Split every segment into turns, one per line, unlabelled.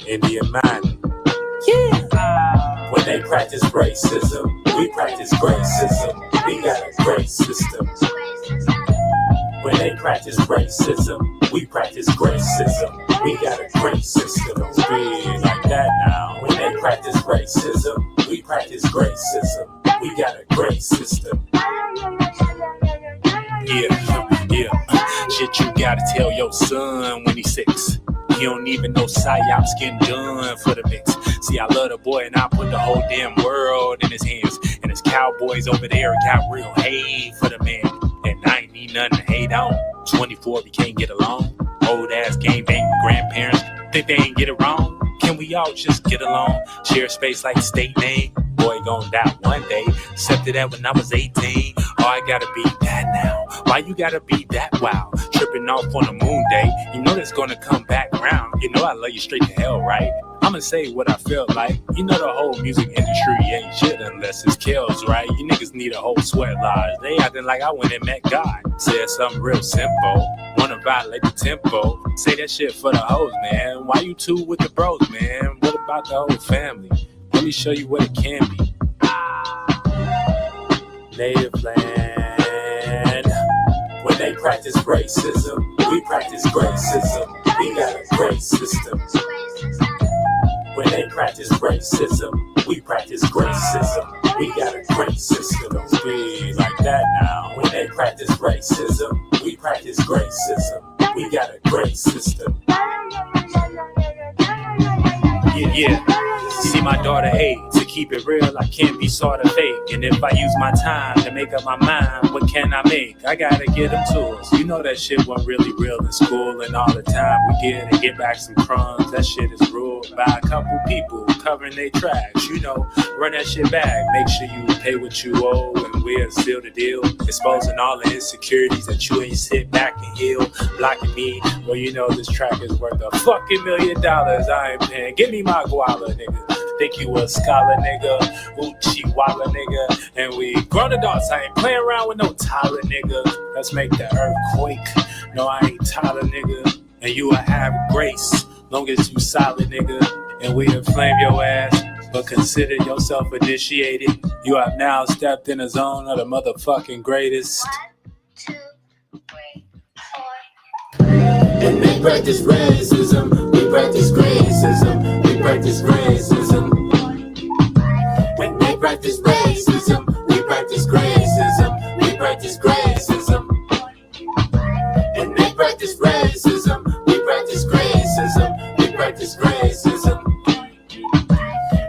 Indian man. Yeah. When they practice racism, we practice gracism. We got a great system. When they practice racism, we practice gracism. We got a great system. Don't be like that now. When they practice racism, we practice gracism. We got a great system. Yeah. Shit you gotta tell your son when he's 6. He don't even know psyops getting done for the mix. See, I love the boy and I put the whole damn world in his hands. And his cowboys over there got real hate for the man. And I ain't need nothing to hate on. 24, we can't get along. Old ass game bang grandparents think they ain't get it wrong. Can we all just get along? Share space like state name. Boy gon' die one day. Accepted that when I was 18. Oh, I gotta be that now. Why you gotta be that wild? Tripping off on a moon day. You know that's gonna come back around. You know I love you straight to hell, right? I'ma say what I felt like. You know the whole music industry ain't shit unless it's kills, right? You niggas need a whole sweat lodge. They acting like I went and met God. Said something real simple. Wanna violate the tempo. Say that shit for the hoes, man. Why you two with the bros, man? What about the whole family? Let me show you what it can be. Native land. When they practice racism, we practice gracism. We got a great system. When they practice racism, we practice gracism. We got a great system. Don't be like that now. When they practice racism, we practice gracism. We got a great system. Yeah. See my daughter 8. To keep it real, I can't be sort of fake. And if I use my time to make up my mind, what can I make? I gotta get them tools. You know that shit wasn't really real in school. And all the time we get and get back some crumbs. That shit is ruled by a couple people covering their tracks. You know, run that shit back. Make sure you pay what you owe and we'll seal the deal. Exposing all the insecurities that you ain't sit back and heal. Blocking me, well you know this track is worth a fucking $1 million. I ain't paying. Give me my guala, nigga. Think you a scholar, nigga. Uchi walla, nigga. And we grown adults. I ain't playing around with no Tyler, nigga. Let's make the earth quake. No, I ain't Tyler, nigga. And you will have grace. Long as you solid, nigga. And we inflame your ass. But consider yourself initiated. You have now stepped in a zone of the motherfucking greatest.
1, 2, 3, 4.
And they practice racism. We practice gracism. We practice gracism. When they practice racism, we practice gracism. We practice gracism. And they practice racism. We practice gracism. We practice gracism.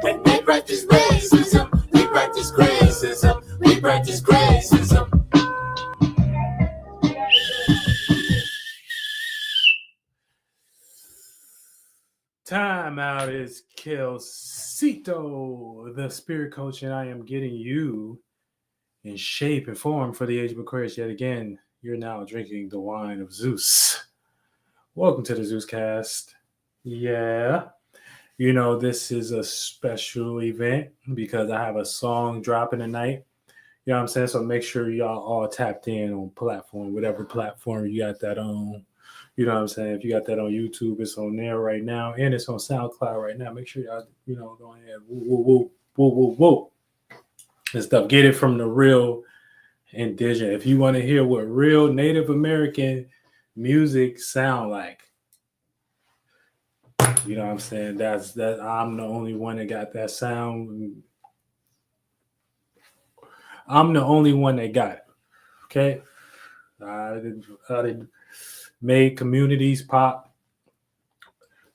When they practice racism, we practice gracism. We practice gracism. Time out is Cito, the spirit coach, and I am getting you in shape and form for the age of Aquarius yet again. You're now drinking the wine of Zeus. Welcome to the Zeus Cast. Yeah. You know, this is a special event because I have a song dropping tonight. You know what I'm saying? So make sure y'all all tapped in on platform, whatever platform you got that on. You know what I'm saying? If you got that on YouTube, it's on there right now. And it's on SoundCloud right now. Make sure y'all, go ahead. Woo, woo, woo, woo. And stuff. Get it from the real indigenous. If you want to hear what real Native American music sound like, you know what I'm saying? That I'm the only one that got that sound. I'm the only one that got it. Okay? I did made communities pop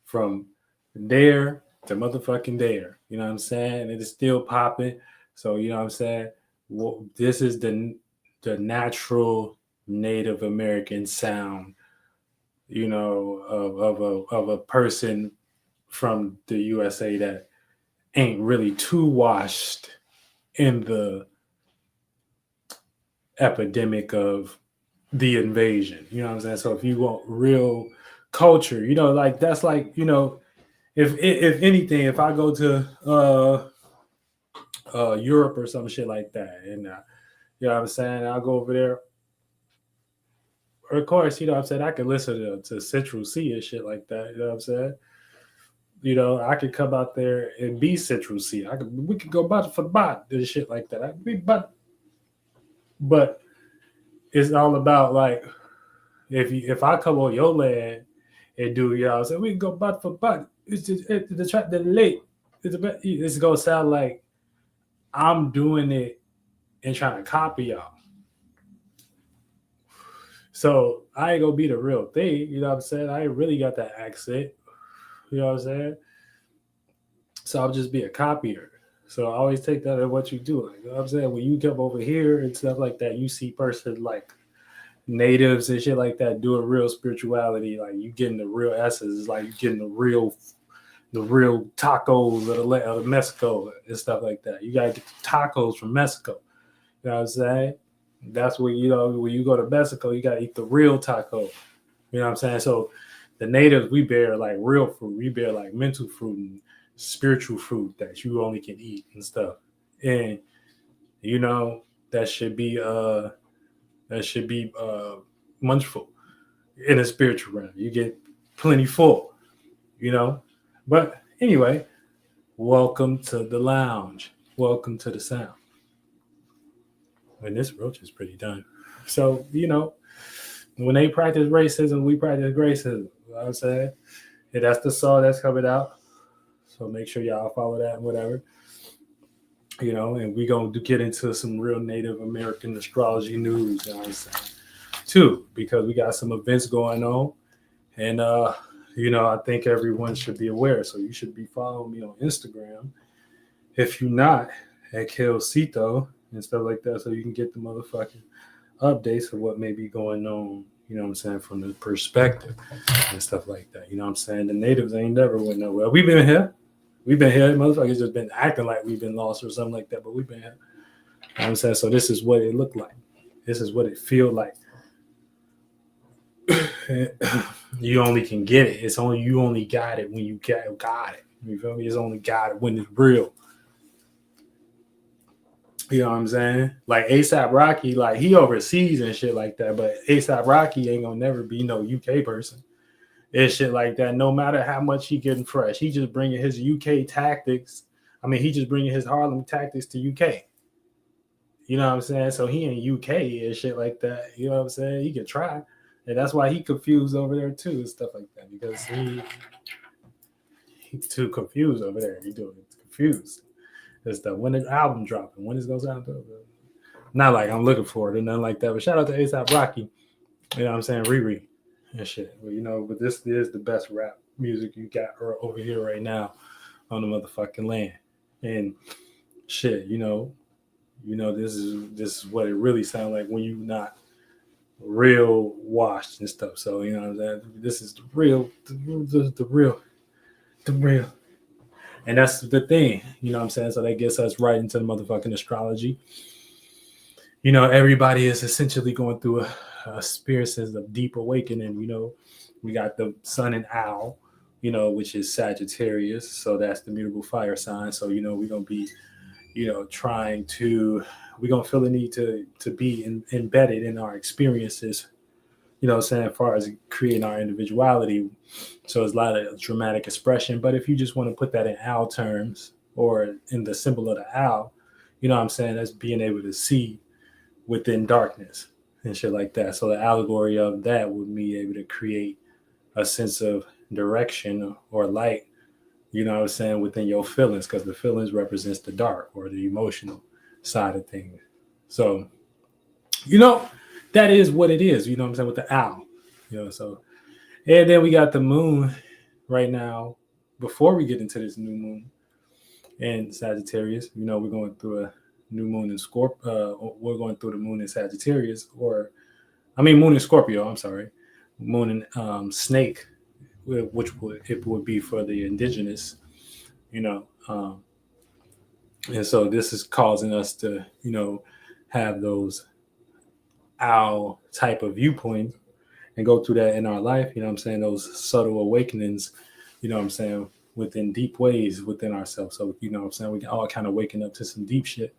from there to motherfucking there. You know what I'm saying? And it's still popping. So, you know what I'm saying? Well, this is the natural Native American sound, you know, of a person from the USA that ain't really too washed in the epidemic of the invasion. You know what I'm saying? So if you want real culture, you know, like that's like, you know, if anything, if I go to Europe or some shit like that, and you know what I'm saying, I'll go over there. Of course, you know what I'm saying, I can listen to Central C and shit like that, you know what I'm saying?
You know, I could come out there and be Central C. We could go bot for bot and shit like that. I could be but it's all about like if I come on your land and do y'all say we can go bot for bot. It's just the track the late. It's gonna sound like I'm doing it and trying to copy y'all. So I ain't gonna be the real thing, you know what I'm saying? I ain't really got that accent, you know what I'm saying? So I'll just be a copier. So I always take that at what you do. Like, you know what I'm saying? When you come over here and stuff like that, you see person like natives and shit like that doing real spirituality, like you getting the real essence. It's like you getting the real tacos of Mexico and stuff like that. You gotta get the tacos from Mexico. You know what I'm saying? That's when when you go to Mexico, you gotta eat the real taco. You know what I'm saying? So the natives, we bear like real fruit. We bear like mental fruit and spiritual fruit that you only can eat and stuff. And you know that should be munchful in a spiritual realm. You get plenty full, you know. But anyway, welcome to the lounge. Welcome to the sound. And this roach is pretty done. So, when they practice racism, we practice racism. You know what I'm saying? And that's the song that's coming out. So make sure y'all follow that and whatever. And we're going to get into some real Native American astrology news, you know what I'm saying? Too, because we got some events going on. And, I think everyone should be aware. So you should be following me on Instagram. If you're not, at Cito and stuff like that, so you can get the motherfucking updates of what may be going on, you know what I'm saying, from the perspective and stuff like that. You know what I'm saying? The natives ain't never went nowhere. We've been here. Motherfuckers just been acting like we've been lost or something like that, but we've been here. You know what I'm saying? So this is what it looked like. This is what it feel like. You only can get it. You only got it when you got it. You feel me? It's only got it when it's real. You know what I'm saying? Like ASAP Rocky, like he overseas and shit like that, but ASAP Rocky ain't gonna never be no UK person. And shit like that. No matter how much he getting fresh, he just bringing his UK tactics. I mean, he just bringing his Harlem tactics to UK. You know what I'm saying? So he in UK and shit like that. You know what I'm saying? He can try, and that's why he confused over there too and stuff like that, because he's too confused over there. He doing confused. And stuff. When the album dropping? When it's gonna sound good? Not like I'm looking for it or nothing like that. But shout out to ASAP Rocky. You know what I'm saying? Riri and shit. But this is the best rap music you got over here right now on the motherfucking land. And shit, this is what it really sounds like when you not real washed and stuff. So you know what I'm saying? This is the real. And that's the thing, you know what I'm saying? So that gets us right into the motherfucking astrology. Everybody is essentially going through experiences of deep awakening. We got the sun and owl, which is Sagittarius. So that's the mutable fire sign. So, we're going to be, we're going to feel the need to be embedded in our experiences, as far as creating our individuality. So it's a lot of dramatic expression. But if you just want to put that in owl terms or in the symbol of the owl, that's being able to see within darkness and shit like that. So the allegory of that would be able to create a sense of direction or light, within your feelings, because the feelings represents the dark or the emotional side of things. So, that is what it is, with the owl, so. And then we got the moon right now, before we get into this new moon in Sagittarius. We're going through a new moon in Scorpio. We're going through the moon in Sagittarius, moon in Scorpio, I'm sorry. Moon in Snake, which would be for the indigenous, and so this is causing us to, have those owl type of viewpoints and go through that in our life, those subtle awakenings, within deep ways within ourselves. So, we all kind of waking up to some deep shit,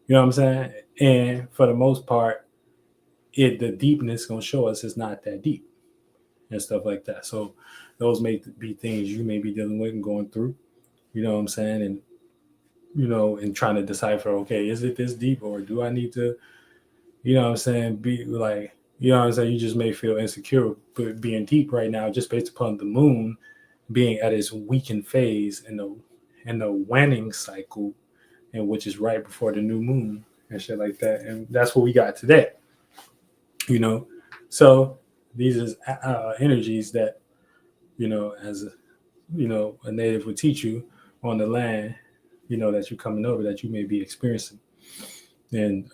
and for the most part, the deepness gonna show us it's not that deep, and stuff like that. So those may be things you may be dealing with and going through, you know what I'm saying? And, you know, and trying to decipher, okay, is it this deep, or do I need to, you know what I'm saying, be like, you know what I'm saying? You just may feel insecure being deep right now just based upon the moon being at its weakened phase in the waning cycle, and which is right before the new moon and shit like that. And that's what we got today, you know? So these is energies that, you know, as a, you know, a native would teach you on the land, you know, that you're coming over, that you may be experiencing. And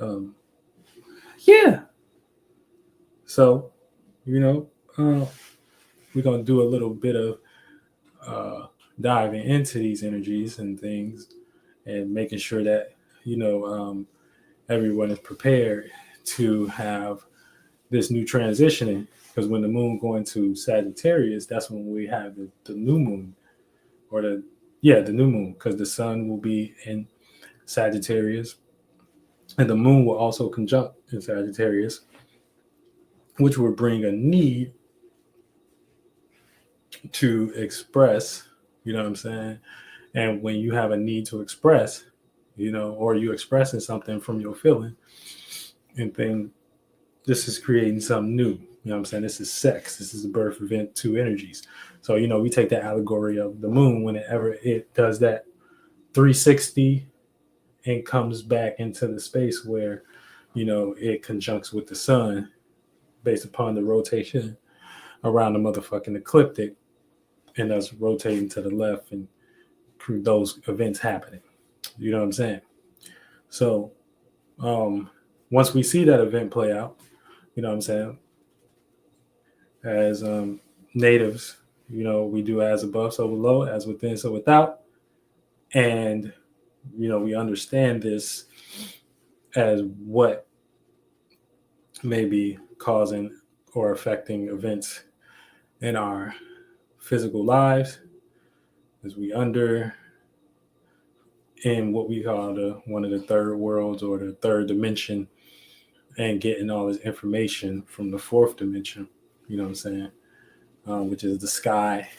yeah. So, you know, we're going to do a little bit of diving into these energies and things, and making sure that, you know, everyone is prepared to have this new transitioning, because when the moon going to Sagittarius, that's when we have the new moon, or the new moon, because the sun will be in Sagittarius and the moon will also conjunct in Sagittarius, which will bring a need to express, you know what I'm saying? And when you have a need to express, you know, or you expressing something from your feeling and thing, this is creating something new. You know what I'm saying? This is sex. This is the birth event, two energies. So, you know, we take the allegory of the moon whenever it does that 360 and comes back into the space where, you know, it conjuncts with the sun based upon the rotation around the motherfucking ecliptic, and us rotating to the left, and those events happening. You know what I'm saying? So once we see that event play out, you know what I'm saying, as natives, you know, we do as above, so below, as within, so without. And, you know, we understand this as what may be causing or affecting events in our physical lives, as we under in what we call the one of the third worlds, or the third dimension, and getting all this information from the fourth dimension, you know what I'm saying, which is the sky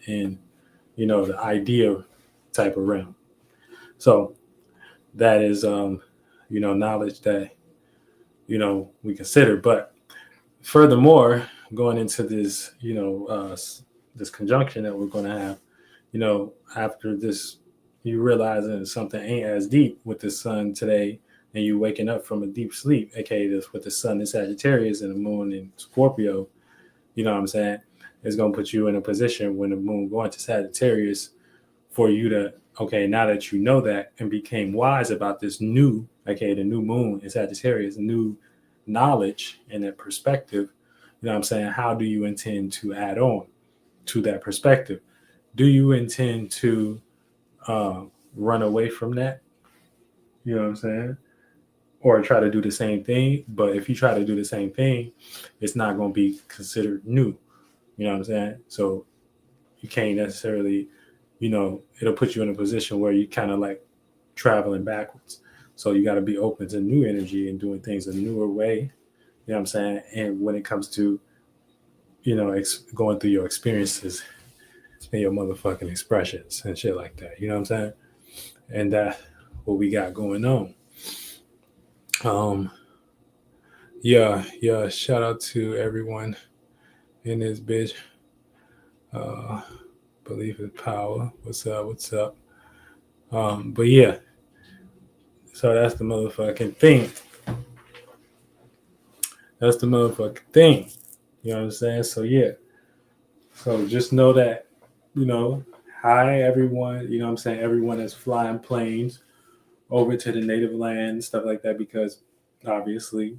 and, you know, the idea type of realm. So that is, you know, knowledge that, you know, we consider. But furthermore, going into this, you know, this conjunction that we're going to have, you know, after this, you realizing something ain't as deep with the sun today, and you waking up from a deep sleep, aka this, with the sun in Sagittarius and the moon in Scorpio, you know what I'm saying, it's going to put you in a position when the moon going to Sagittarius for you to, okay, now that you know that and became wise about this new, okay, the new moon in Sagittarius, new knowledge and that perspective, you know what I'm saying, how do you intend to add on to that perspective? Do you intend to run away from that? You know what I'm saying? Or try to do the same thing? But if you try to do the same thing, it's not going to be considered new. You know what I'm saying? So you can't necessarily, you know, it'll put you in a position where you kind of like traveling backwards. So you got to be open to new energy and doing things a newer way. You know what I'm saying? And when it comes to, you know, going through your experiences and your motherfucking expressions and shit like that. You know what I'm saying? And that's what we got going on. Yeah. Shout out to everyone in this bitch. Belief is power. What's up? But yeah. So that's the motherfucking thing. That's the motherfucking thing. You know what I'm saying? So yeah. So just know that, you know, hi everyone, you know what I'm saying? Everyone that's flying planes over to the native land, stuff like that, because obviously,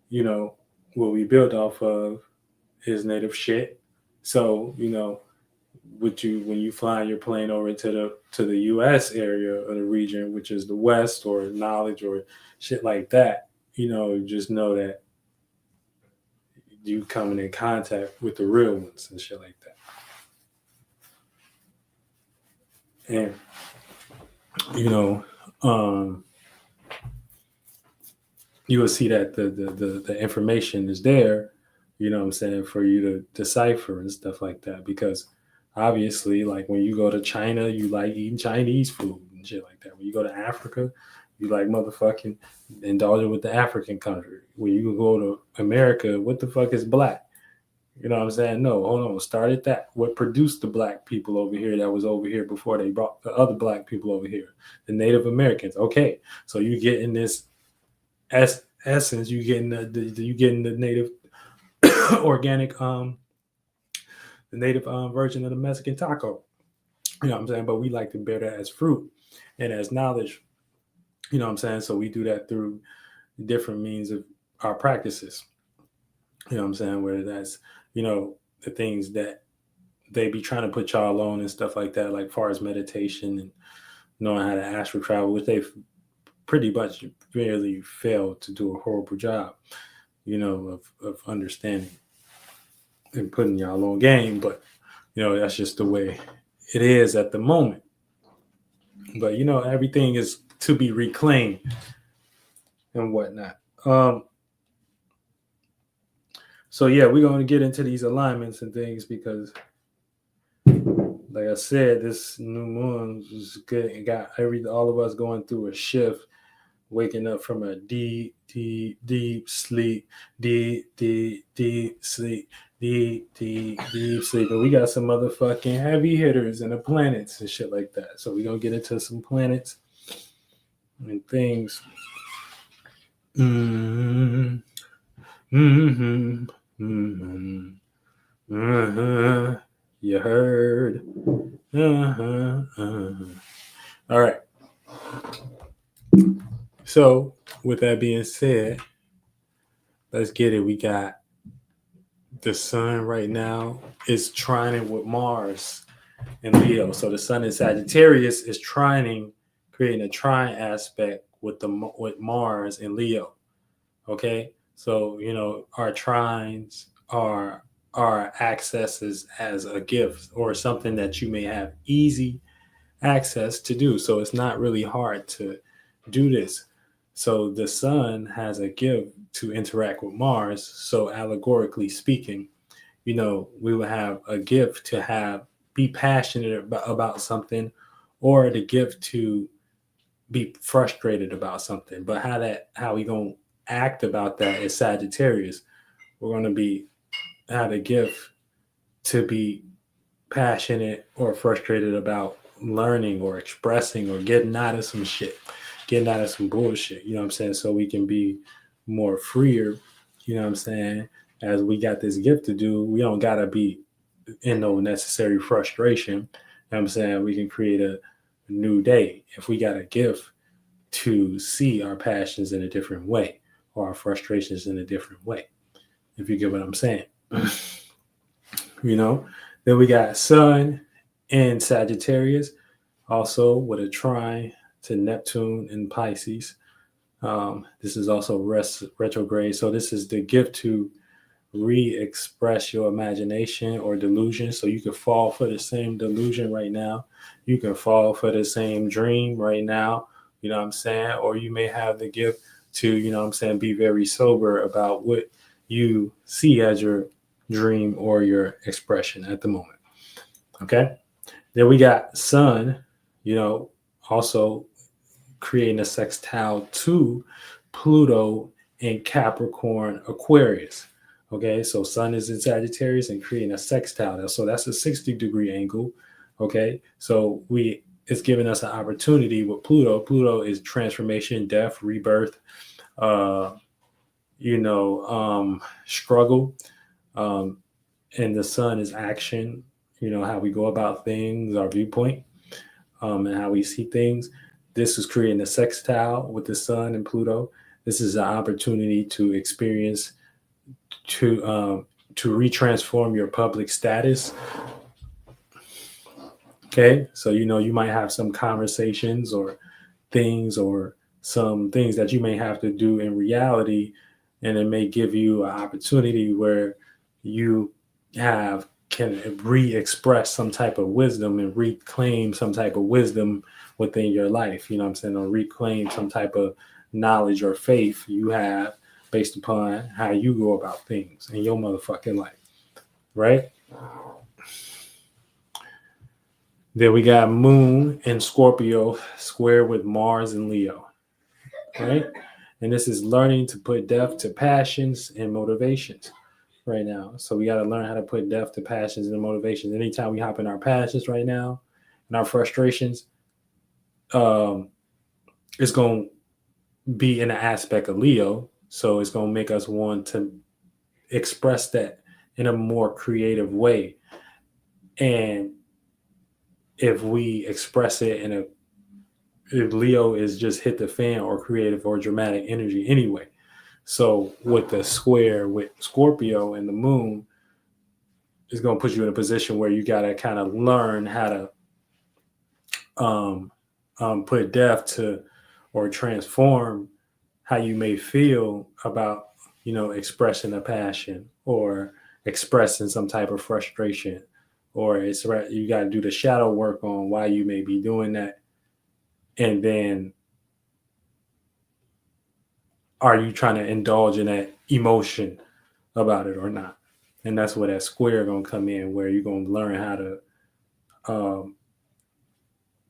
you know, what we built off of is native shit. So, you know, when you fly your plane over to the US area or the region, which is the West or knowledge or shit like that, you know, just know that you coming in contact with the real ones and shit like that. And you know, you will see that the information is there, you know what I'm saying, for you to decipher and stuff like that. Because obviously, like when you go to China, you like eating Chinese food and shit like that. When you go to Africa, you like motherfucking indulging with the African country. When you go to America, what the fuck is black? You know what I'm saying? No, hold on. Start at that. What produced the black people over here that was over here before they brought the other black people over here? The Native Americans. Okay, so you getting this essence. You getting you getting the native organic the native version of the Mexican taco. You know what I'm saying? But we like to bear that as fruit and as knowledge. You know what I'm saying? So we do that through different means of our practices. You know what I'm saying? Whether that's, you know, the things that they be trying to put y'all on and stuff like that, like far as meditation and knowing how to astral travel, which they've pretty much really failed to do a horrible job, you know, of understanding and putting y'all on game. But, you know, that's just the way it is at the moment. But, you know, everything is to be reclaimed and whatnot. So yeah, we're going to get into these alignments and things because, like I said, this new moon was good and got all of us going through a shift, waking up from a deep sleep, deep sleep, deep sleep. And we got some motherfucking heavy hitters in the planets and shit like that. So we're going to get into some planets and things. Mm-hmm. You heard. All right. So, with that being said, let's get it. We got the sun right now is trining with Mars and Leo. So the sun in Sagittarius is trining, creating a trine aspect with Mars and Leo. Okay. So, you know, our trines are accesses as a gift or something that you may have easy access to do. So it's not really hard to do this. So the sun has a gift to interact with Mars. So allegorically speaking, you know, we will have a gift to be passionate about something, or the gift to be frustrated about something. But how we gonna act about that is Sagittarius. We're gonna have a gift to be passionate or frustrated about learning or expressing or getting out of some shit, getting out of some bullshit. You know what I'm saying? So we can be more freer. You know what I'm saying? As we got this gift to do, we don't gotta be in no necessary frustration. You know what I'm saying? We can create a new day if we got a gift to see our passions in a different way or our frustrations in a different way, if you get what I'm saying. You know, then we got Sun in Sagittarius, also with a trine to Neptune in Pisces. This is also retrograde. So this is the gift to re-express your imagination or delusion. So you could fall for the same delusion right now. You can fall for the same dream right now. You know what I'm saying? Or you may have the gift to, you know what I'm saying, be very sober about what you see as your dream or your expression at the moment. Okay. Then we got Sun, you know, also creating a sextile to Pluto in Capricorn Aquarius. Okay, so Sun is in Sagittarius and creating a sextile. So that's a 60-degree angle. Okay, so it's giving us an opportunity with Pluto. Pluto is transformation, death, rebirth, struggle. And the Sun is action, you know, how we go about things, our viewpoint, and how we see things. This is creating a sextile with the Sun and Pluto. This is an opportunity to experience, to retransform your public status. Okay, so you know you might have some conversations or some things that you may have to do in reality, and it may give you an opportunity where you can re-express some type of wisdom and reclaim some type of wisdom within your life. You know what I'm saying? Or reclaim some type of knowledge or faith you have based upon how you go about things in your motherfucking life, right? Then we got Moon in Scorpio square with Mars and Leo, right? And this is learning to put depth to passions and motivations right now. So we got to learn how to put depth to passions and motivations. Anytime we hop in our passions right now and our frustrations, it's going to be in the aspect of Leo. So it's going to make us want to express that in a more creative way. And if we express it if Leo is just hit the fan or creative or dramatic energy anyway. So with the square with Scorpio and the moon, it's going to put you in a position where you got to kind of learn how to put depth to or transform how you may feel about, expressing a passion or expressing some type of frustration, or you got to do the shadow work on why you may be doing that. And then are you trying to indulge in that emotion about it or not? And that's where that square going to come in, where you're going to learn how to,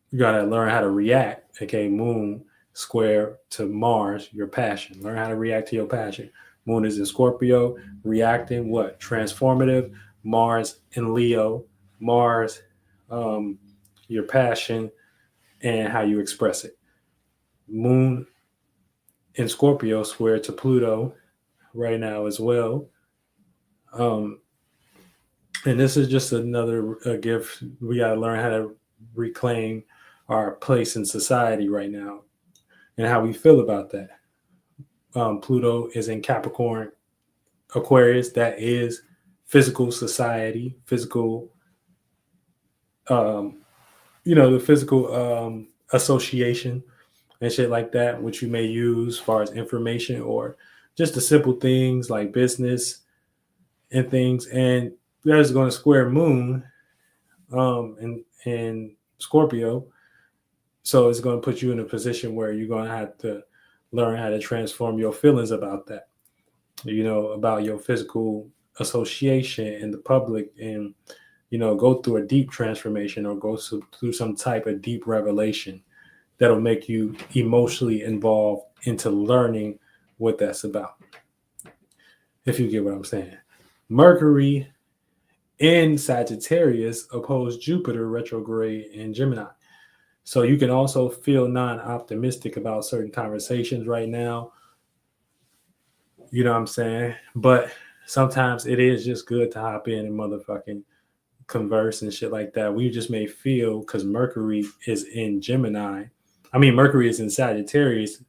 you got to learn how to react. Okay. Moon square to Mars, your passion. Learn how to react to your passion. Moon is in Scorpio, reacting what? Transformative. Mars in Leo. Mars, your passion and how you express it. Moon in Scorpio square to Pluto right now as well. And this is just another gift. We got to learn how to reclaim our place in society right now and how we feel about that. Pluto is in Capricorn, Aquarius. That is physical society, physical, the physical association and shit like that, which you may use as far as information or just the simple things like business and things. And there's going to square Moon in Scorpio. So it's going to put you in a position where you're going to have to learn how to transform your feelings about that, about your physical association in the public, and, go through a deep transformation or go through some type of deep revelation that'll make you emotionally involved into learning what that's about. If you get what I'm saying. Mercury in Sagittarius opposed Jupiter retrograde in Gemini. So you can also feel non-optimistic about certain conversations right now. You know what I'm saying? But sometimes it is just good to hop in and motherfucking converse and shit like that. We just may feel, because Mercury is in Gemini. Mercury is in Sagittarius,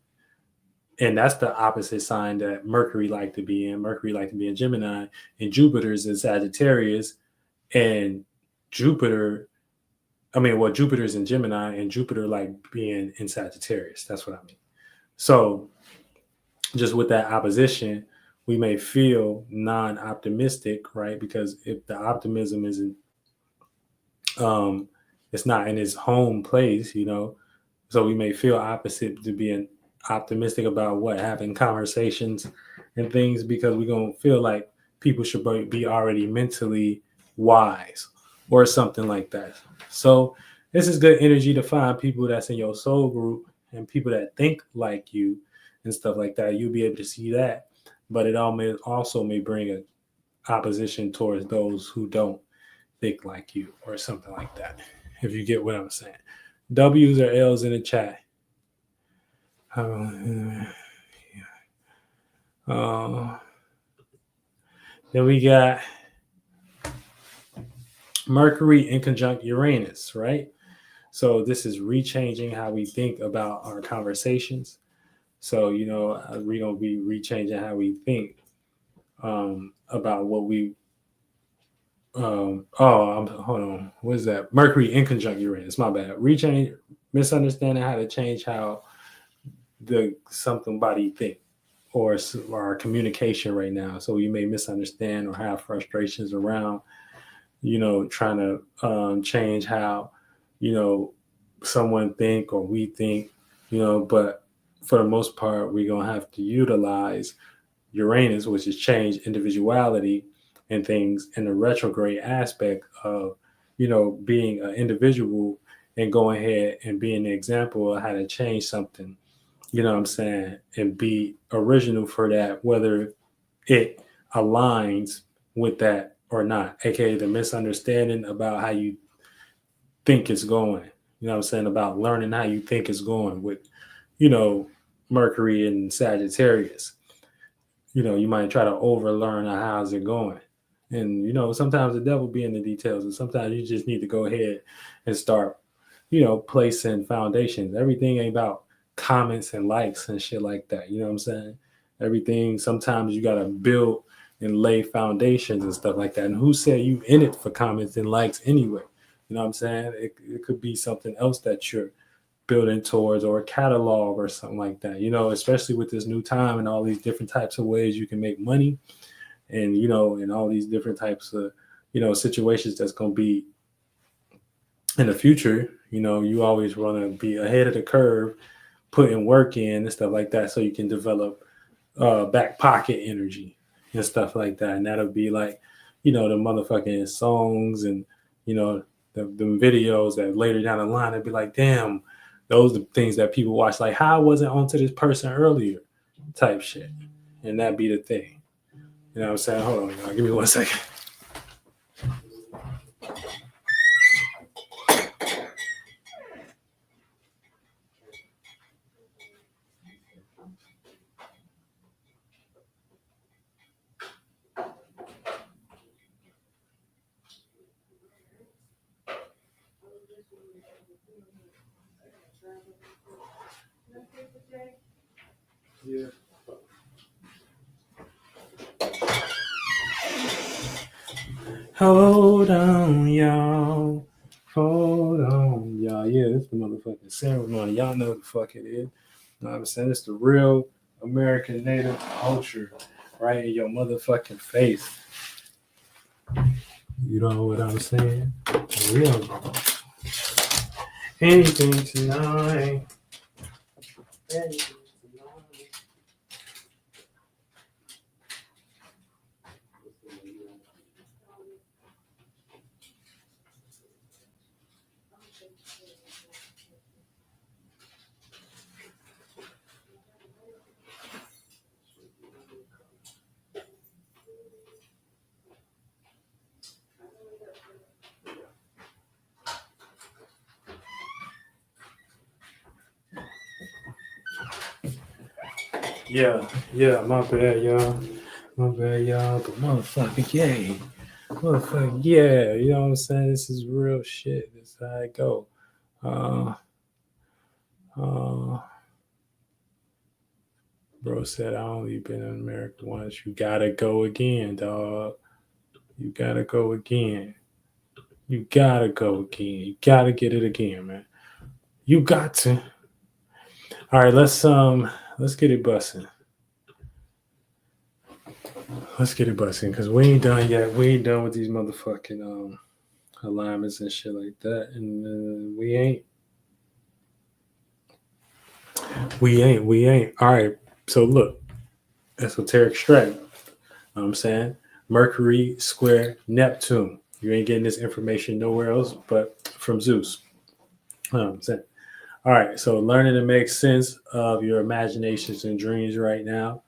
and that's the opposite sign that Mercury like to be in. Mercury like to be in Gemini, and Jupiter is in Sagittarius, and Jupiter's in Gemini, and Jupiter like being in Sagittarius. That's what I mean. So just with that opposition, we may feel non-optimistic, right? Because if the optimism isn't, it's not in its home place, so we may feel opposite to being optimistic about having conversations and things, because we're going to feel like people should be already mentally wise or something like that. So this is good energy to find people that's in your soul group and people that think like you and stuff like that. You'll be able to see that, but it also may bring an opposition towards those who don't think like you or something like that, if you get what I'm saying. W's or L's in the chat. Then we got Mercury in conjunct Uranus, right? So this is rechanging how we think about our conversations. So, we're going to be rechanging how we think about what we hold on. What is that? Mercury in conjunct Uranus. My bad. Misunderstanding how to change how somebody think or our communication right now. So you may misunderstand or have frustrations around, trying to change how, someone think or we think, but for the most part, we're going to have to utilize Uranus, which is change, individuality, and things, and the retrograde aspect of, being an individual and going ahead and being an example of how to change something, and be original for that, whether it aligns with that or not, aka the misunderstanding about how you think it's going, about learning how you think it's going with, you know, Mercury and Sagittarius. You might try to overlearn how's it going. And, sometimes the devil be in the details, and sometimes you just need to go ahead and start, placing foundations. Everything ain't about comments and likes and shit like that. You know what I'm saying? Everything, sometimes you got to build and lay foundations and stuff like that. And who said you in it for comments and likes anyway? You know what I'm saying? It could be something else that you're building towards, or a catalog or something like that, especially with this new time and all these different types of ways you can make money, and, and all these different types of, situations that's going to be in the future. You always want to be ahead of the curve, putting work in and stuff like that, so you can develop back pocket energy and stuff like that. And that'll be like, the motherfucking songs and, the videos that later down the line, it'd be like, damn, those are the things that people watch. Like, how I wasn't onto this person earlier type shit. And that'd be the thing. You know what I'm saying? Hold on, y'all. Give me 1 second. Yeah. Hold on, y'all. Hold on, y'all. Yeah, this is the motherfucking ceremony. Y'all know the fuck it is. You know what I'm saying? It's the real American Native culture right in your motherfucking face. You know what I'm saying? Real. Anything tonight. Anything tonight. Yeah, my bad, y'all. But motherfucker, yeah. Motherfucker, yeah. You know what I'm saying? This is real shit. This is how it go. Bro said, I only been in America once. You gotta go again, dog. You gotta go again. You gotta go again. You gotta get it again, man. You got to. All right, let's get it busting. Let's get it busting, because we ain't done yet. We ain't done with these motherfucking alignments and shit like that. And we ain't. All right. So look, esoteric strength. You know what I'm saying? Mercury square Neptune. You ain't getting this information nowhere else but from Zeus. You know what I'm saying? All right. So learning to make sense of your imaginations and dreams right now.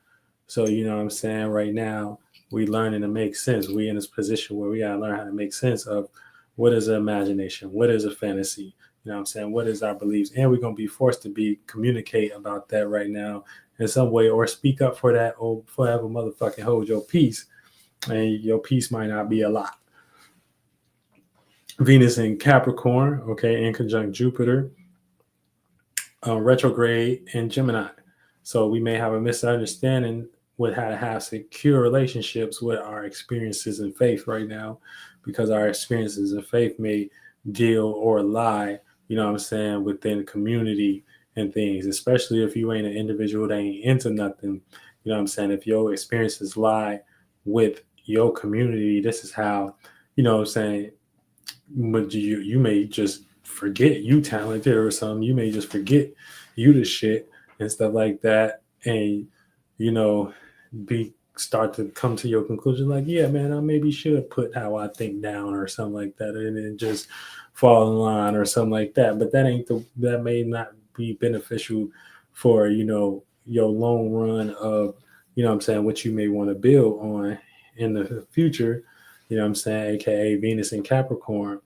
So, you know what I'm saying? Right now, we learning to make sense. We in this position where we got to learn how to make sense of what is an imagination? What is a fantasy? You know what I'm saying? What is our beliefs? And we're going to be forced to communicate about that right now in some way, or speak up for that, or forever motherfucking hold your peace. And your peace might not be a lot. Venus in Capricorn, okay, in conjunct Jupiter, retrograde in Gemini. So we may have a misunderstanding with how to have secure relationships with our experiences in faith right now, because our experiences in faith may deal or lie, you know what I'm saying, within community and things, especially if you ain't an individual that ain't into nothing. You know what I'm saying? If your experiences lie with your community, this is how, you know what I'm saying, but you may just forget you talented or something. You may just forget you the shit and stuff like that. And, you know, start to come to your conclusion like, yeah, man, I maybe should put how I think down or something like that, and then just fall in line or something like that. But that may not be beneficial for your long run of what I'm saying, what you may want to build on in the future. I'm saying, aka Venus and Capricorn,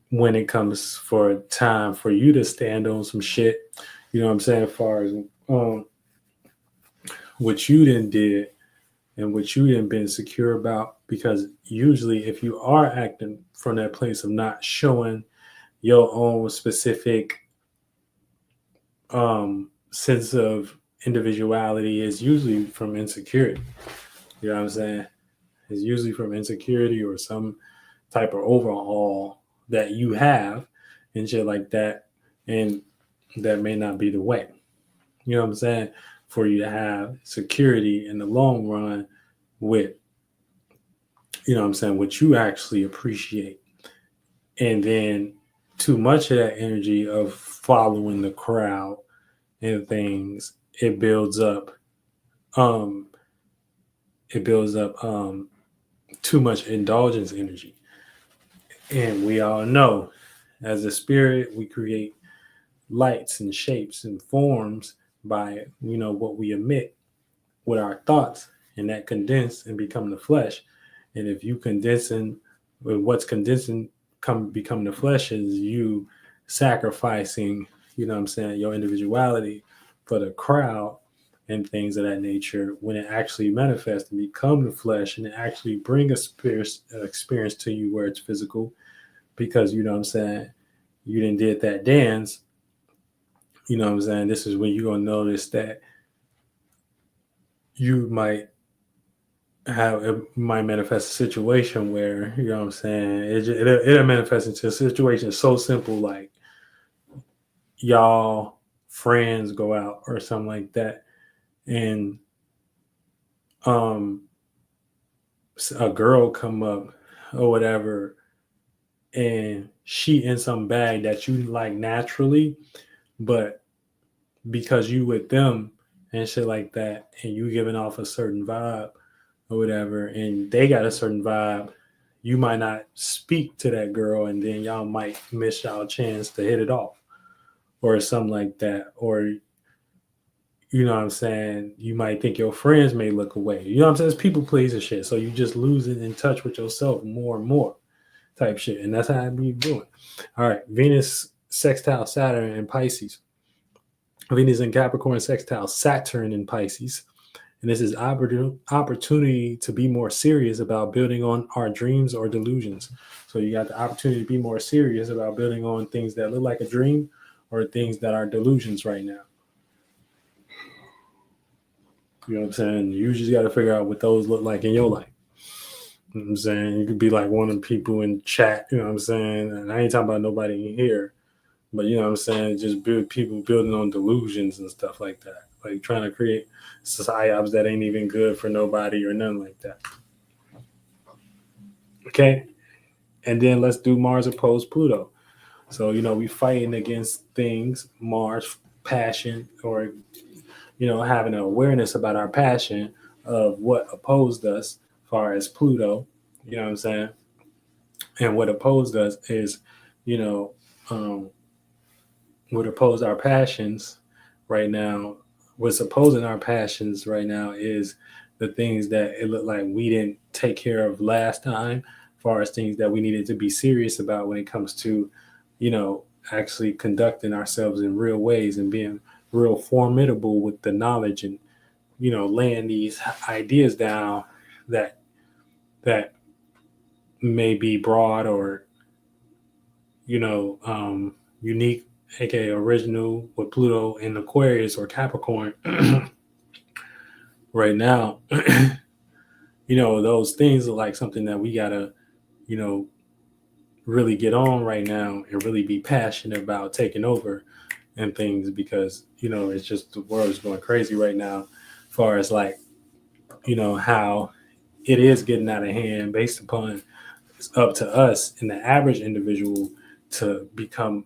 when it comes for time for you to stand on some shit. I'm saying, as far as what you didn't did and what you didn't been secure about, because usually if you are acting from that place of not showing your own specific sense of individuality, is usually from insecurity. You know what I'm saying? It's usually from insecurity or some type of overhaul that you have and shit like that. And that may not be the way. You know what I'm saying? For you to have security in the long run with, what I'm saying, what you actually appreciate. And then too much of that energy of following the crowd and things, it builds up too much indulgence energy. And we all know, as a spirit, we create lights and shapes and forms by what we emit with our thoughts, and that condense and become the flesh. And if you condensing, what's condensing become the flesh is you sacrificing, what I'm saying, your individuality for the crowd and things of that nature. When it actually manifests and become the flesh, and it actually bring a spirit experience to you where it's physical, because what I'm saying, you didn't did that dance. What I'm saying, this is when you're gonna notice that you might manifest a situation where, what I'm saying, it'll manifest into a situation so simple, like y'all friends go out or something like that, and a girl come up or whatever, and she in some bag that you like naturally, but because you with them and shit like that, and you giving off a certain vibe or whatever, and they got a certain vibe, you might not speak to that girl, and then y'all might miss y'all chance to hit it off or something like that. Or what I'm saying, you might think your friends may look away. You know what I'm saying? It's people pleasing shit. So you just losing in touch with yourself more and more type shit. And that's how I be doing. All right. Venus sextile Saturn in Pisces. Venus in Capricorn sextile Saturn in Pisces. And this is opportunity to be more serious about building on our dreams or delusions. So you got the opportunity to be more serious about building on things that look like a dream or things that are delusions right now. You know what I'm saying? You just got to figure out what those look like in your life. You know what I'm saying? You could be like one of the people in chat, you know what I'm saying? And I ain't talking about nobody in here, but you know what I'm saying? Just people building on delusions and stuff like that. Like trying to create psyops that ain't even good for nobody or nothing like that. Okay? And then let's do Mars opposed Pluto. So, we fighting against things, Mars, passion, or having an awareness about our passion of what opposed us, as far as Pluto, you know what I'm saying? And what opposed us is, what opposed our passions right now, what's opposing our passions right now is the things that it looked like we didn't take care of last time, as far as things that we needed to be serious about when it comes to, actually conducting ourselves in real ways and being real formidable with the knowledge and laying these ideas down that may be broad or unique, aka original, with Pluto in Aquarius or Capricorn right now. Those things are like something that we gotta really get on right now and really be passionate about taking over and things, because it's just, the world is going crazy right now, as far as like how it is getting out of hand, based upon it's up to us and the average individual to become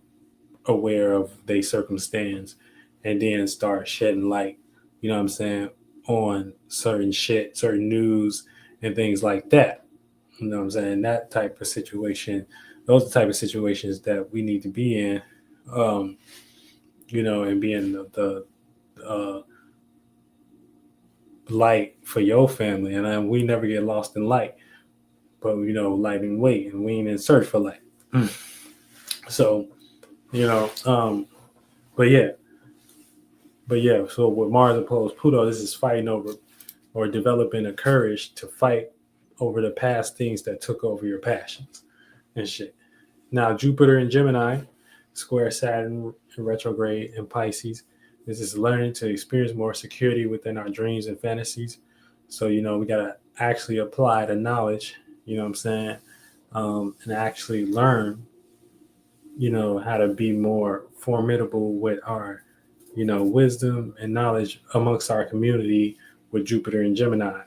aware of their circumstance and then start shedding light, you know what I'm saying, on certain shit, certain news and things like that. You know what I'm saying? That type of situation, those are the type of situations that we need to be in, and being the light for your family. And we never get lost in light, but light and weight, and we ain't in search for light. So, but yeah. So with Mars opposed Pluto, this is fighting over or developing a courage to fight over the past things that took over your passions and shit. Now, Jupiter in Gemini, square Saturn in retrograde in Pisces. This is learning to experience more security within our dreams and fantasies. So, we got to actually apply the knowledge, you know what I'm saying, and actually learn, how to be more formidable with our, wisdom and knowledge amongst our community with Jupiter and Gemini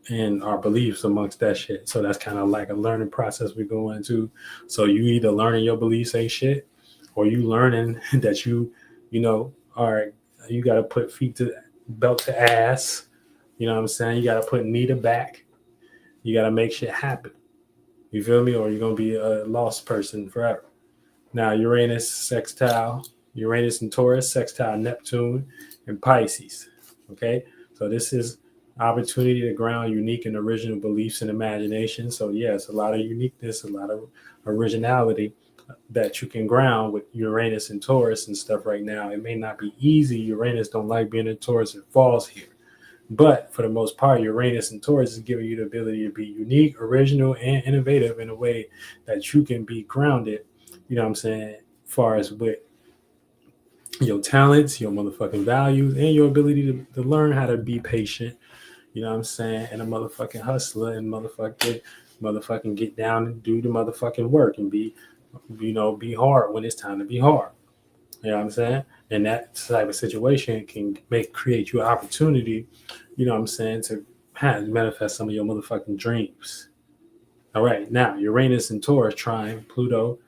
and our beliefs amongst that shit. So that's kind of like a learning process we go into. So you either learning your beliefs ain't shit, or you learning that you got to put feet to belt to ass. You know what I'm saying? You got to put knee to back. You got to make shit happen. You feel me? Or you're going to be a lost person forever. Now, Uranus and Taurus, sextile Neptune and Pisces. Okay? So this is opportunity to ground unique and original beliefs and imagination. So yes, a lot of uniqueness, a lot of originality that you can ground with Uranus and Taurus and stuff right now. It may not be easy. Uranus don't like being in Taurus. It falls here. But for the most part, Uranus and Taurus is giving you the ability to be unique, original, and innovative in a way that you can be grounded, you know what I'm saying, as far as with your talents, your motherfucking values, and your ability to learn how to be patient, you know what I'm saying, and a motherfucking hustler, and motherfucking get down and do the motherfucking work and be hard when it's time to be hard. You know what I'm saying? And that type of situation can create you an opportunity, you know what I'm saying, to manifest some of your motherfucking dreams. All right, now Uranus and Taurus trine Pluto,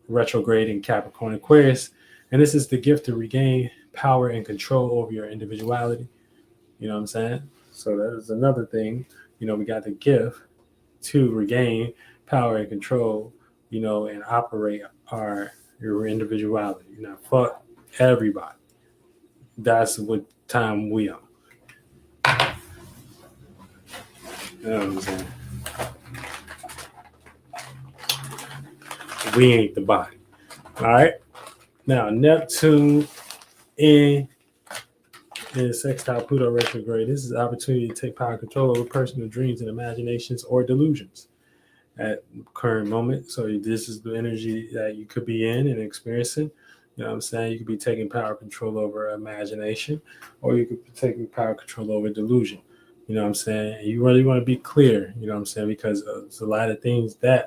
retrograde in Capricorn Aquarius, and this is the gift to regain power and control over your individuality. You know what I'm saying? So that is another thing. We got the gift to regain power and control, and operate your individuality. Fuck everybody. That's what time we on. You know what I'm saying? We ain't the body. All right. Now Neptune in sextile Pluto retrograde. This is an opportunity to take power and control over personal dreams and imaginations or delusions at current moment. So this is the energy that you could be in and experiencing. You know what I'm saying? You could be taking power control over imagination, or you could be taking power control over delusion. You know what I'm saying? And you really want to be clear, you know what I'm saying? Because there's a lot of things that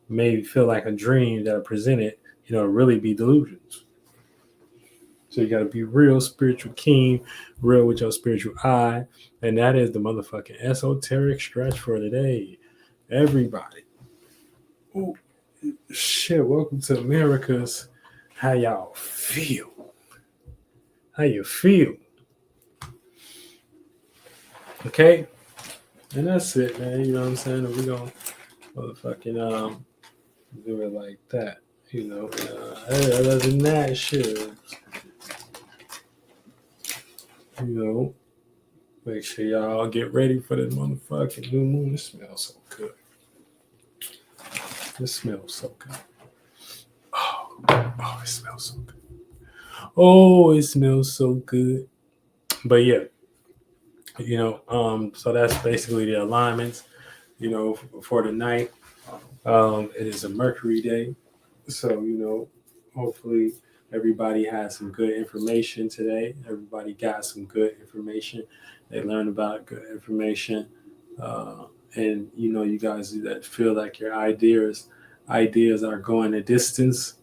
maybe feel like a dream that are presented, really be delusions. So you got to be real spiritual keen, real with your spiritual eye. And that is the motherfucking esoteric stretch for today. Everybody. Oh, shit. Welcome to America's How Y'all Feel. How you feel. Okay? And that's it, man. You know what I'm saying? And we're going to motherfucking do it like that. Other than that, shit. Make sure y'all get ready for the motherfucking new moon. It smells so good. It smells so good. Oh, it smells so good. Oh, it smells so good. But yeah, so that's basically the alignments, for the night. It is a Mercury day. So, hopefully everybody has some good information today. Everybody got some good information. They learned about good information. And, you guys that feel like your ideas are going a distance,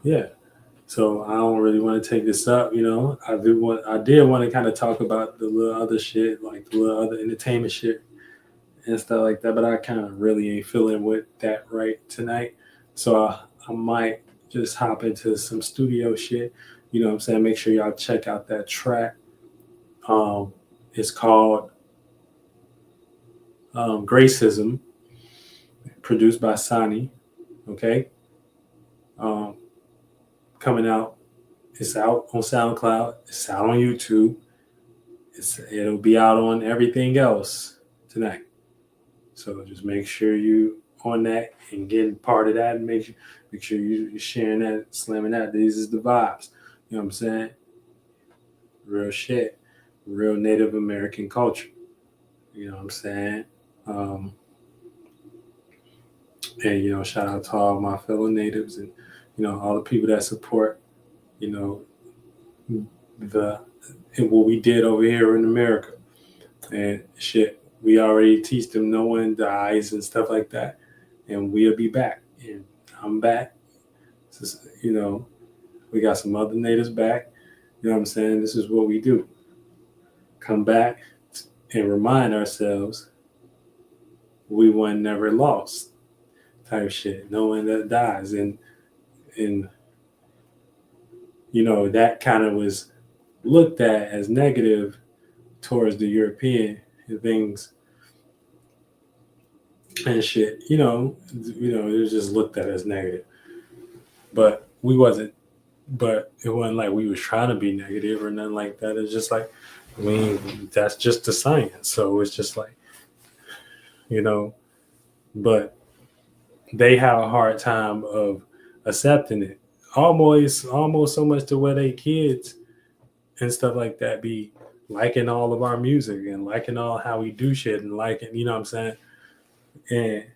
yeah. So I don't really want to take this up, I did want to kind of talk about the little other shit, like the little other entertainment shit and stuff like that, but I kind of really ain't feeling with that right tonight. So I might just hop into some studio shit. You know what I'm saying? Make sure y'all check out that track. It's called Gracism, produced by Sonny. Okay. Um, coming out. It's out on SoundCloud. It's out on YouTube. It'll be out on everything else tonight. So just make sure you on that and getting part of that, and make sure you're sharing that, slamming that. These is the vibes. You know what I'm saying? Real shit, real Native American culture. You know what I'm saying? Um, and shout out to all my fellow natives, and all the people that support you know the what we did over here in America. And shit, we already teach them no one dies and stuff like that, and we'll be back. And I'm back. We got some other natives back. You know what I'm saying? This is what we do. Come back and remind ourselves we won, never lost, type shit. No one that dies, and that kind of was looked at as negative towards the European things and shit. It was just looked at as negative, but we wasn't. But it wasn't like we was trying to be negative or nothing like that. It's just like, that's just the science. So it's just like, but they have a hard time of accepting it. Almost so much to where they kids and stuff like that be liking all of our music and liking all how we do shit and liking, you know what I'm saying? And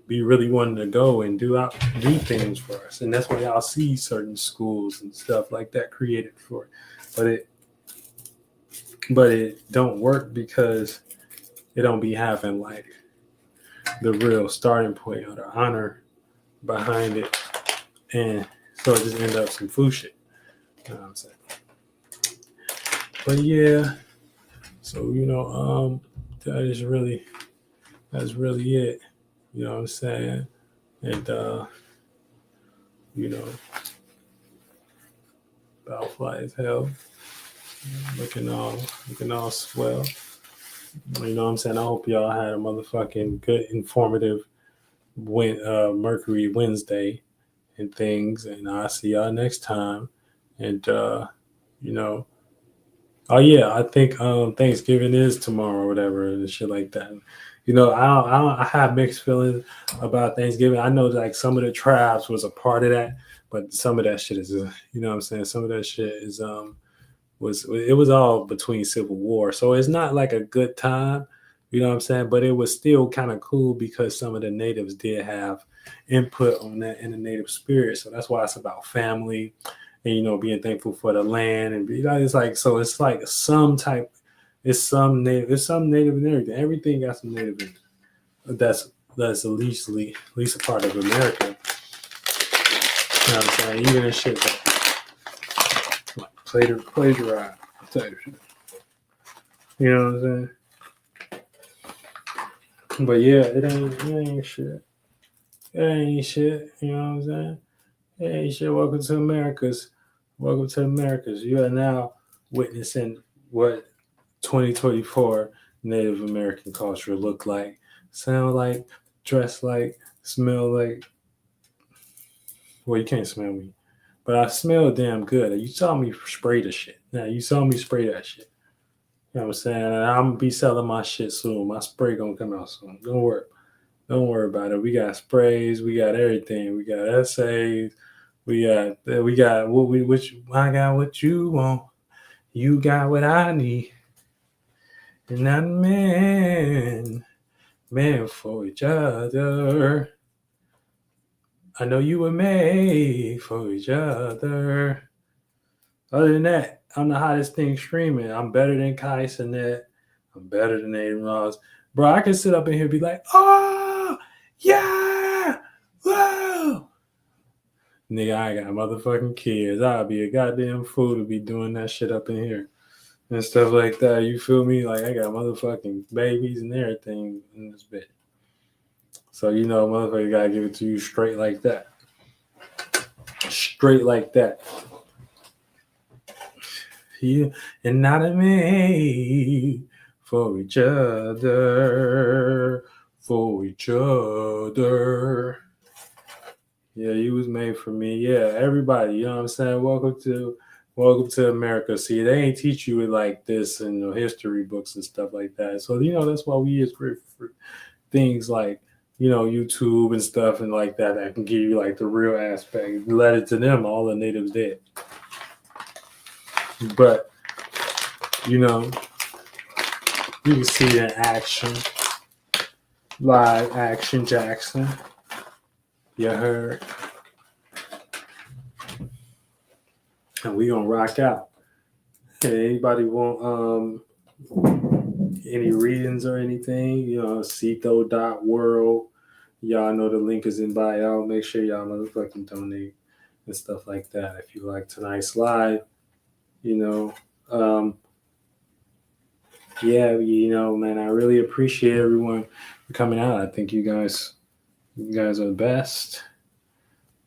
be really wanting to go and do things for us. And that's why y'all see certain schools and stuff like that created for it. But it don't work because it don't be having like the real starting point or the honor behind it. And so it just end up some food shit. You know what I'm saying? But yeah, so that's really it. You know what I'm saying? And about fly as hell. Looking all swell. You know what I'm saying? I hope y'all had a motherfucking good, informative Mercury Wednesday and things. And I'll see y'all next time. And oh yeah, I think Thanksgiving is tomorrow or whatever and shit like that. I have mixed feelings about Thanksgiving. I know like some of the tribes was a part of that, but some of that shit is, you know what I'm saying? Some of that shit is was all between civil war, so it's not like a good time. You know what I'm saying? But it was still kind of cool because some of the natives did have input on that in the native spirit. So that's why it's about family and being thankful for the land and it's like some type. It's some native and everything. Everything got some native in it. That's at least a part of America. You know what I'm saying? Even in shit that plagiarize type shit. You know what I'm saying? But yeah, it ain't shit. It ain't shit. You know what I'm saying? It ain't shit. Welcome to Americas. You are now witnessing what 2024 Native American culture look like, sound like, dress like, smell like. Well, you can't smell me, but I smell damn good. You saw me spray the shit. Now you saw me spray that shit. You know what I'm saying? And I'm gonna be selling my shit soon. My spray gonna come out soon. Don't worry about it. We got sprays. We got everything. We got essays. We got I got what you want. You got what I need. And not man for each other. I know you were made for each other. Other than that, I'm the hottest thing streaming. I'm better than Kai Sinet. I'm better than Aiden Ross. Bro, I can sit up in here and be like, oh, yeah, whoa. Nigga, I got motherfucking kids. I'll be a goddamn fool to be doing that shit up in here. And stuff like that. You feel me? Like I got motherfucking babies and everything in this bit. So, motherfucker gotta give it to you straight like that. Straight like that. Yeah, and not a made for each other. For each other. Yeah, you was made for me. Yeah, everybody, you know what I'm saying? Welcome to America. See, they ain't teach you it like this in history books and stuff like that. So, that's why we is great for things like, YouTube and stuff and like that can give you like the real aspect. Let it to them, all the natives dead. But, you can see it in action. Live action Jackson. You heard? And we gonna rock out. Hey, anybody want any readings or anything? Ceito.world. Y'all know the link is in bio. Make sure y'all motherfucking donate and stuff like that. If you like tonight's live, man, I really appreciate everyone coming out. I think you guys are the best.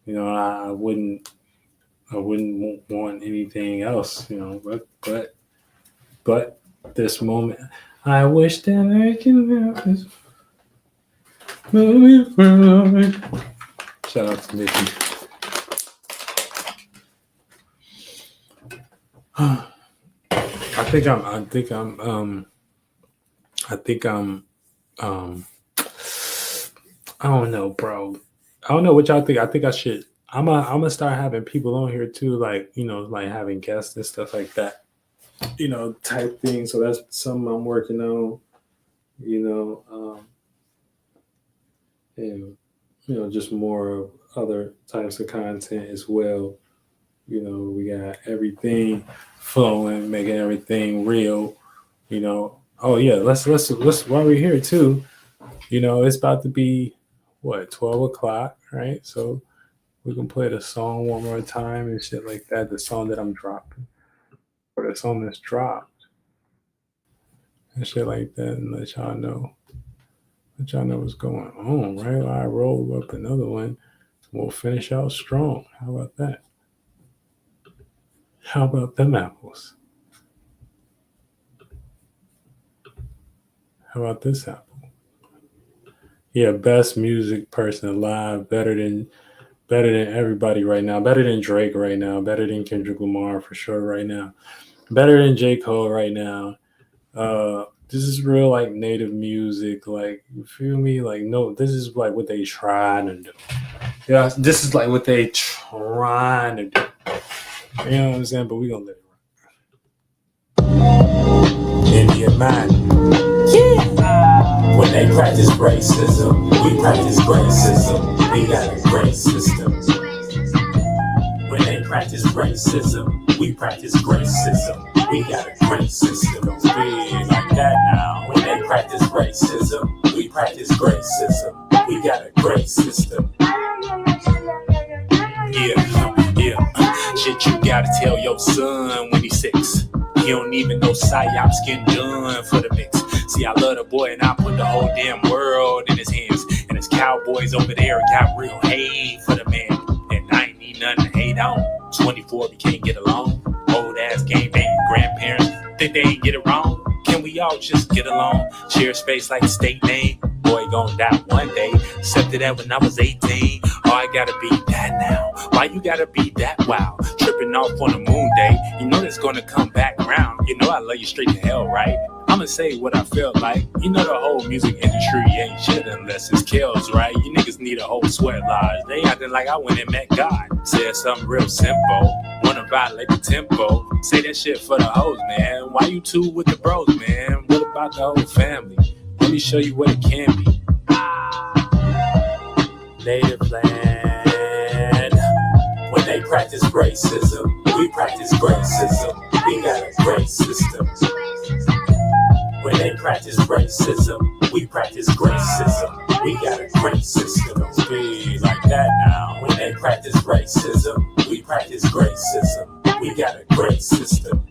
I wouldn't want anything else, but this moment, I wish that I can have this moment for life. Shout out to Nikki. I don't know, bro. I don't know what y'all think. I think I should. I'm gonna start having people on here too, like like having guests and stuff like that, type thing. So that's something I'm working on, and just more of other types of content as well. We got everything flowing, making everything real. Oh yeah, let's while we're here too. It's about to be 12 o'clock, right? So we can play the song one more time and shit like that. The song that I'm dropping, or the song that's dropped, and shit like that, and let y'all know what's going on, right? I roll up another one. We'll finish out strong. How about that? How about them apples? How about this apple? Yeah, best music person alive, better than everybody right now, better than Drake right now, better than Kendrick Lamar for sure right now, better than J. Cole right now. This is real like native music, like, you feel me? Like, no, this is like what they trying to do. Yeah, this is like what they trying to do. You know what I'm saying? But we gonna let it rock. Indian man. Yeah. When they practice racism, we practice racism. We got a great system. When they practice racism, we practice racism. We got a great system. Don't be like that now. When they practice racism, we practice racism. We got a great system. Yeah. Shit you gotta tell your son when he's 6. He don't even know psyops getting done for the mix. See, I love the boy and I put the whole damn world in his hands. And his cowboys over there got real hate for the man. And I ain't need nothing to hate on. 24, we can't get along. Old ass game banging grandparents think they ain't get it wrong. Can we all just get along? Share space like a state name. Boy gon' die one day. Accepted that when I was 18. Oh, I gotta be that now. Why you gotta be that wild? Tripping off on a moon day. You know that's gonna come back around. You know I love you straight to hell, right? I'ma say what I felt like. You know the whole music industry ain't shit unless it's kills, right? You niggas need a whole sweat lodge. They acting like I went and met God. Said something real simple. Wanna violate the tempo. Say that shit for the hoes, man. Why you two with the bros, man? What about the whole family? Let me show you what it can be. Native land. When they practice racism, we practice racism. We got a great system. When they practice racism, we practice racism. We got a great system. Don't be like that now. When they practice racism, we practice racism. We got a great system.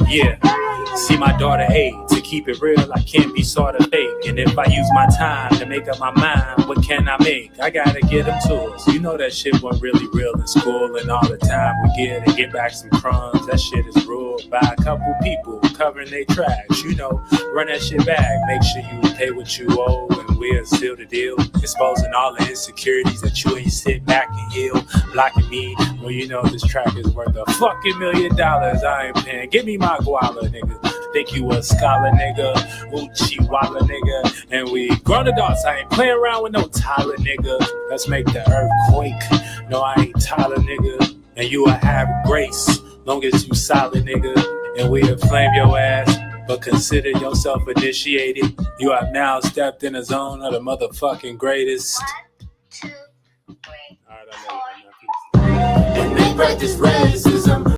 Yeah. See my daughter A took
keep it real, I can't be sort of fake. And if I use my time to make up my mind, what can I make? I gotta get them tools. You know that shit wasn't really real in school, and all the time we get back some crumbs. That shit is ruled by a couple people covering their tracks. You know, run that shit back. Make sure you pay what you owe, and we'll seal the deal. Exposing all the insecurities that you ain't sit back and heal. Blocking me, well, you know this track is worth a fucking $1 million. I ain't paying. Give me my guala, nigga. Think you a scholar, nigga. Uchi walla, nigga. And we grown adults. I ain't playing around with no Tyler, nigga. Let's make the earth quake. No, I ain't Tyler, nigga. And you will have grace, long as you solid, nigga. And we'll flame your ass, but consider yourself initiated. You have now stepped in a zone of the motherfucking greatest.
1, 2, 3,
All right, I love you.
four.
And they practice racism.